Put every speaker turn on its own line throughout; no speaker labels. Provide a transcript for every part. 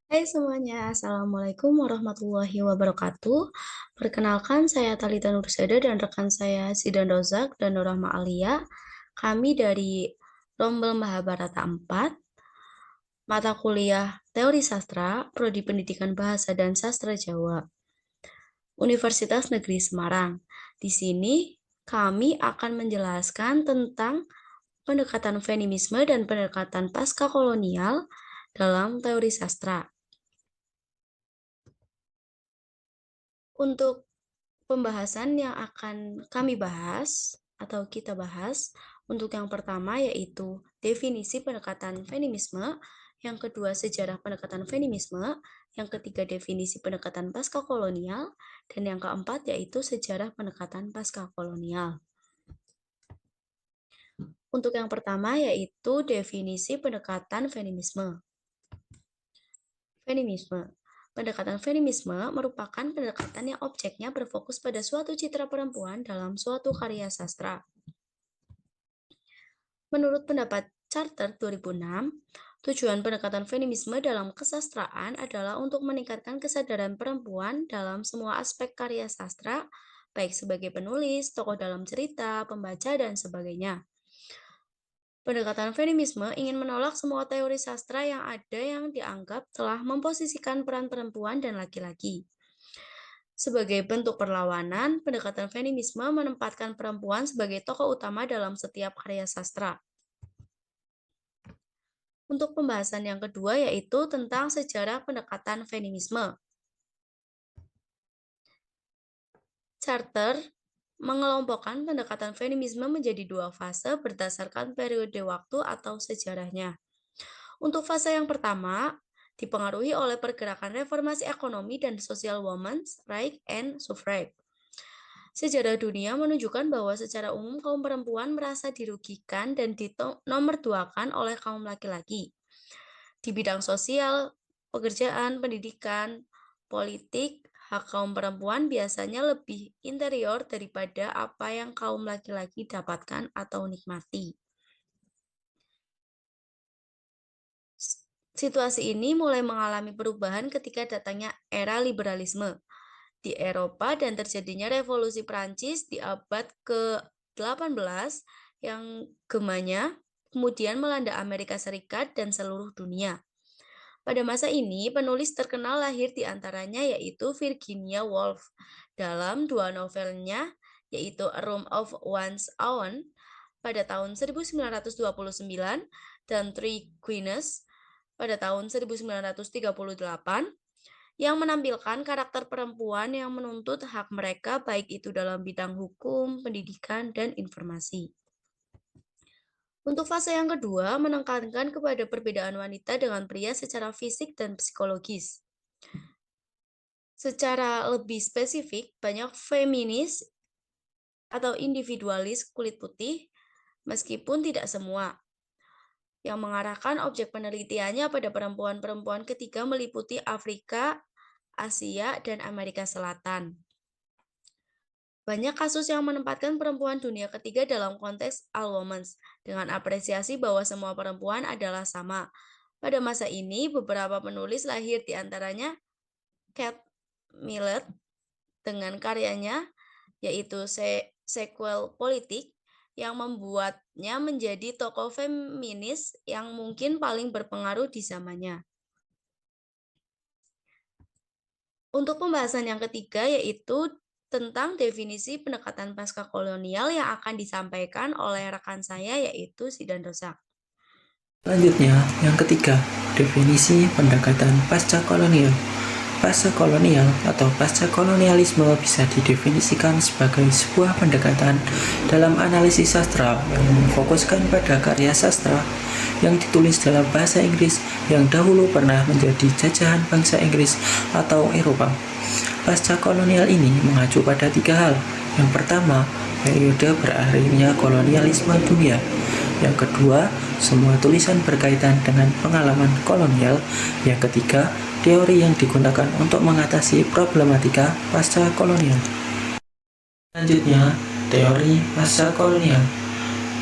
Hai semuanya, Assalamualaikum warahmatullahi wabarakatuh. Perkenalkan, saya Talita Nursada dan rekan saya Sidan Rozak dan Nurrahma Alia. Kami dari Rombel Mahabharata 4, mata kuliah Teori Sastra, Prodi Pendidikan Bahasa dan Sastra Jawa, Universitas Negeri Semarang. Di sini kami akan menjelaskan tentang pendekatan feminisme dan pendekatan pasca kolonial dalam teori sastra. Untuk pembahasan yang akan kami bahas atau kita bahas, untuk yang pertama yaitu definisi pendekatan feminisme, yang kedua sejarah pendekatan feminisme, yang ketiga definisi pendekatan pasca kolonial, dan yang keempat yaitu sejarah pendekatan pasca kolonial. Untuk yang pertama yaitu definisi pendekatan feminisme. Feminisme. Pendekatan feminisme merupakan pendekatan yang objeknya berfokus pada suatu citra perempuan dalam suatu karya sastra. Menurut pendapat Charter 2006, tujuan pendekatan feminisme dalam kesastraan adalah untuk meningkatkan kesadaran perempuan dalam semua aspek karya sastra, baik sebagai penulis, tokoh dalam cerita, pembaca, dan sebagainya. Pendekatan feminisme ingin menolak semua teori sastra yang ada yang dianggap telah memposisikan peran perempuan dan laki-laki. Sebagai bentuk perlawanan, pendekatan feminisme menempatkan perempuan sebagai tokoh utama dalam setiap karya sastra. Untuk pembahasan yang kedua yaitu tentang sejarah pendekatan feminisme. Charter mengelompokkan pendekatan feminisme menjadi dua fase berdasarkan periode waktu atau sejarahnya. Untuk fase yang pertama, dipengaruhi oleh pergerakan reformasi ekonomi dan sosial women's right and suffrage. Sejarah dunia menunjukkan bahwa secara umum kaum perempuan merasa dirugikan dan dinomorduakan oleh kaum laki-laki. Di bidang sosial, pekerjaan, pendidikan, politik, hak kaum perempuan biasanya lebih interior daripada apa yang kaum laki-laki dapatkan atau nikmati. Situasi ini mulai mengalami perubahan ketika datangnya era liberalisme di Eropa dan terjadinya revolusi Prancis di abad ke-18 yang gemanya kemudian melanda Amerika Serikat dan seluruh dunia. Pada masa ini, penulis terkenal lahir di antaranya yaitu Virginia Woolf dalam dua novelnya yaitu A Room of One's Own pada tahun 1929 dan Three Queens pada tahun 1938 yang menampilkan karakter perempuan yang menuntut hak mereka baik itu dalam bidang hukum, pendidikan, dan informasi. Untuk fase yang kedua, menekankan kepada perbedaan wanita dengan pria secara fisik dan psikologis. Secara lebih spesifik, banyak feminis atau individualis kulit putih, meskipun tidak semua, yang mengarahkan objek penelitiannya pada perempuan-perempuan ketiga meliputi Afrika, Asia, dan Amerika Selatan. Banyak kasus yang menempatkan perempuan dunia ketiga dalam konteks all womens, dengan apresiasi bahwa semua perempuan adalah sama. Pada masa ini, beberapa penulis lahir di antaranya Kate Millett dengan karyanya, yaitu Sequel Politik, yang membuatnya menjadi tokoh feminis yang mungkin paling berpengaruh di zamannya. Untuk pembahasan yang ketiga yaitu tentang definisi pendekatan pasca kolonial yang akan disampaikan oleh rekan saya yaitu Sidan Rozak.
Selanjutnya, yang ketiga, definisi pendekatan pasca kolonial. Pasca kolonial atau pasca kolonialisme bisa didefinisikan sebagai sebuah pendekatan dalam analisis sastra yang memfokuskan pada karya sastra yang ditulis dalam bahasa Inggris yang dahulu pernah menjadi jajahan bangsa Inggris atau Eropa. Pasca kolonial ini mengacu pada tiga hal. Yang pertama, periode berakhirnya kolonialisme dunia. Yang kedua, semua tulisan berkaitan dengan pengalaman kolonial. Yang ketiga, teori yang digunakan untuk mengatasi problematika pasca kolonial. Selanjutnya, teori pasca kolonial.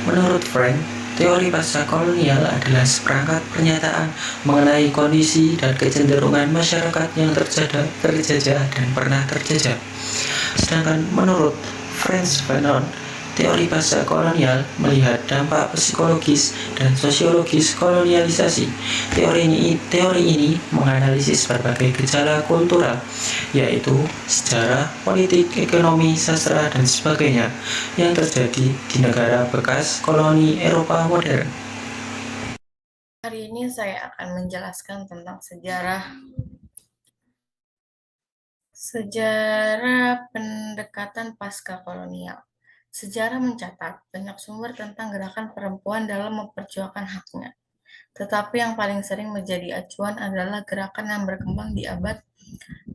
Menurut Frank, Teori pasca kolonial adalah seperangkat pernyataan mengenai kondisi dan kecenderungan masyarakat yang terjajah dan pernah terjajah. Sedangkan menurut Frantz Fanon, teori pasca kolonial melihat dampak psikologis dan sosiologis kolonialisasi. Teori ini menganalisis berbagai gejala kultural, yaitu sejarah, politik, ekonomi, sastra, dan sebagainya yang terjadi di negara bekas koloni Eropa modern.
Hari ini saya akan menjelaskan tentang sejarah pendekatan pasca kolonial. Sejarah mencatat banyak sumber tentang gerakan perempuan dalam memperjuangkan haknya. Tetapi yang paling sering menjadi acuan adalah gerakan yang berkembang di abad 15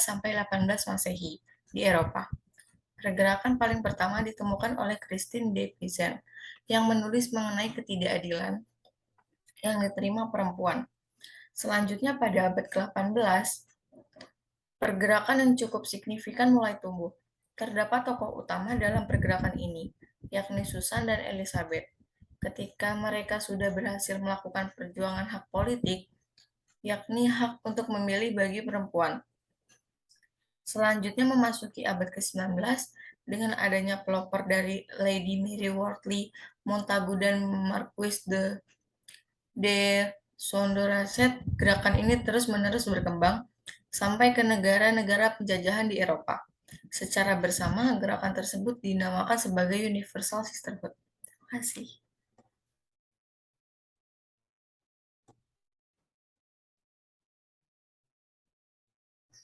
sampai 18 Masehi di Eropa. Pergerakan paling pertama ditemukan oleh Christine de Pizan yang menulis mengenai ketidakadilan yang diterima perempuan. Selanjutnya pada abad ke-18, pergerakan yang cukup signifikan mulai tumbuh. Terdapat tokoh utama dalam pergerakan ini, yakni Susan dan Elizabeth. Ketika mereka sudah berhasil melakukan perjuangan hak politik, yakni hak untuk memilih bagi perempuan. Selanjutnya memasuki abad ke-19 dengan adanya pelopor dari Lady Mary Wortley Montagu dan Marquis de Condorcet, gerakan ini terus-menerus berkembang sampai ke negara-negara penjajahan di Eropa. Secara bersama, gerakan tersebut dinamakan sebagai Universal Sisterhood. Terima kasih.